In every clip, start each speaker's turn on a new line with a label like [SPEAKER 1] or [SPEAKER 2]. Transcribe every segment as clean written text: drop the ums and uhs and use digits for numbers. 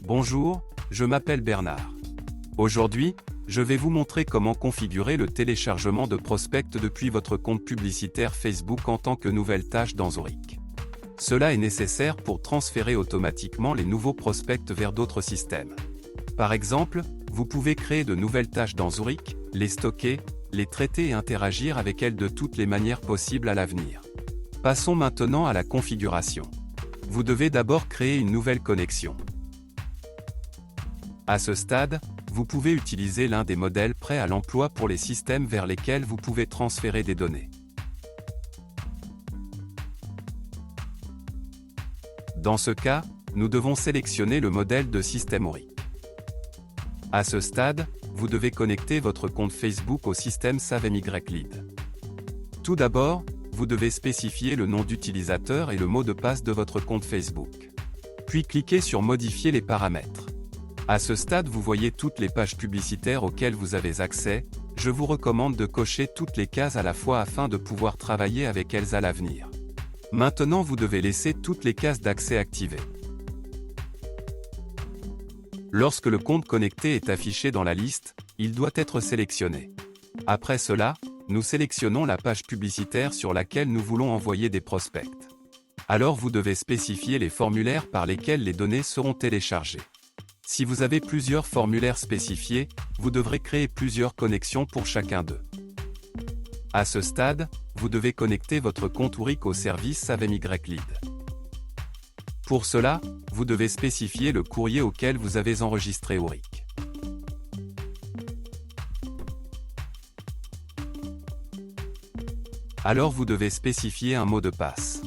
[SPEAKER 1] Bonjour, je m'appelle Bernard. Aujourd'hui, je vais vous montrer comment configurer le téléchargement de prospects depuis votre compte publicitaire Facebook en tant que nouvelle tâche dans Auric. Cela est nécessaire pour transférer automatiquement les nouveaux prospects vers d'autres systèmes. Par exemple, vous pouvez créer de nouvelles tâches dans Auric, les stocker, les traiter et interagir avec elles de toutes les manières possibles à l'avenir. Passons maintenant à la configuration. Vous devez d'abord créer une nouvelle connexion. À ce stade, vous pouvez utiliser l'un des modèles prêts à l'emploi pour les systèmes vers lesquels vous pouvez transférer des données. Dans ce cas, nous devons sélectionner le modèle de système Auric. À ce stade, vous devez connecter votre compte Facebook au système SaveMyLead. Tout d'abord, vous devez spécifier le nom d'utilisateur et le mot de passe de votre compte Facebook. Puis cliquez sur Modifier les paramètres. À ce stade, vous voyez toutes les pages publicitaires auxquelles vous avez accès. Je vous recommande de cocher toutes les cases à la fois afin de pouvoir travailler avec elles à l'avenir. Maintenant, vous devez laisser toutes les cases d'accès activées. Lorsque le compte connecté est affiché dans la liste, il doit être sélectionné. Après cela, nous sélectionnons la page publicitaire sur laquelle nous voulons envoyer des prospects. Alors vous devez spécifier les formulaires par lesquels les données seront téléchargées. Si vous avez plusieurs formulaires spécifiés, vous devrez créer plusieurs connexions pour chacun d'eux. À ce stade, vous devez connecter votre compte Auric au service SaveMyLead. Pour cela, vous devez spécifier le courrier auquel vous avez enregistré Auric. Alors vous devez spécifier un mot de passe.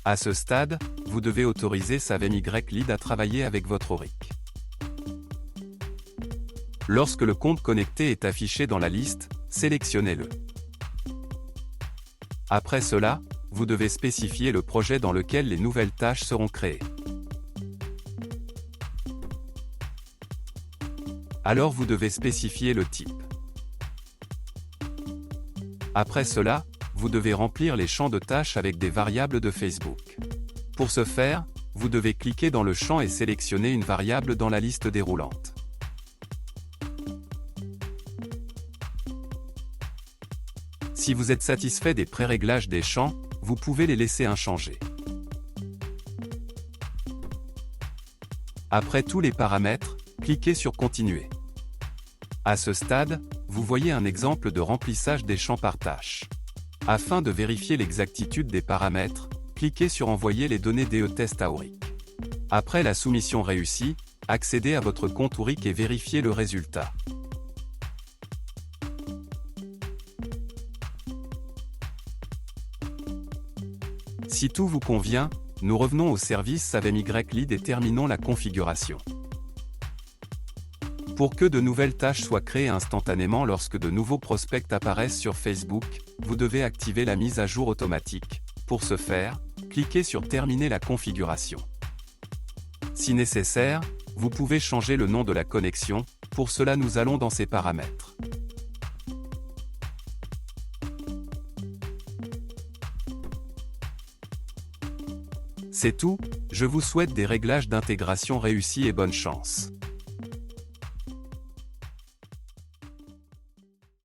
[SPEAKER 1] À ce stade, vous devez autoriser SaveMyLead à travailler avec votre Auric. Lorsque le compte connecté est affiché dans la liste, sélectionnez-le. Après cela, vous devez spécifier le projet dans lequel les nouvelles tâches seront créées. Alors vous devez spécifier le type. Après cela, vous devez remplir les champs de tâches avec des variables de Facebook. Pour ce faire, vous devez cliquer dans le champ et sélectionner une variable dans la liste déroulante. Si vous êtes satisfait des pré-réglages des champs, vous pouvez les laisser inchangés. Après tous les paramètres, cliquez sur Continuer. À ce stade, vous voyez un exemple de remplissage des champs par tâche. Afin de vérifier l'exactitude des paramètres, cliquez sur Envoyer les données DE-Test à Auric. Après la soumission réussie, accédez à votre compte Auric et vérifiez le résultat. Si tout vous convient, nous revenons au service SaveMyLead et terminons la configuration. Pour que de nouvelles tâches soient créées instantanément lorsque de nouveaux prospects apparaissent sur Facebook, vous devez activer la mise à jour automatique. Pour ce faire, cliquez sur Terminer la configuration. Si nécessaire, vous pouvez changer le nom de la connexion. Pour cela, nous allons dans ces paramètres. C'est tout, je vous souhaite des réglages d'intégration réussis et bonne chance.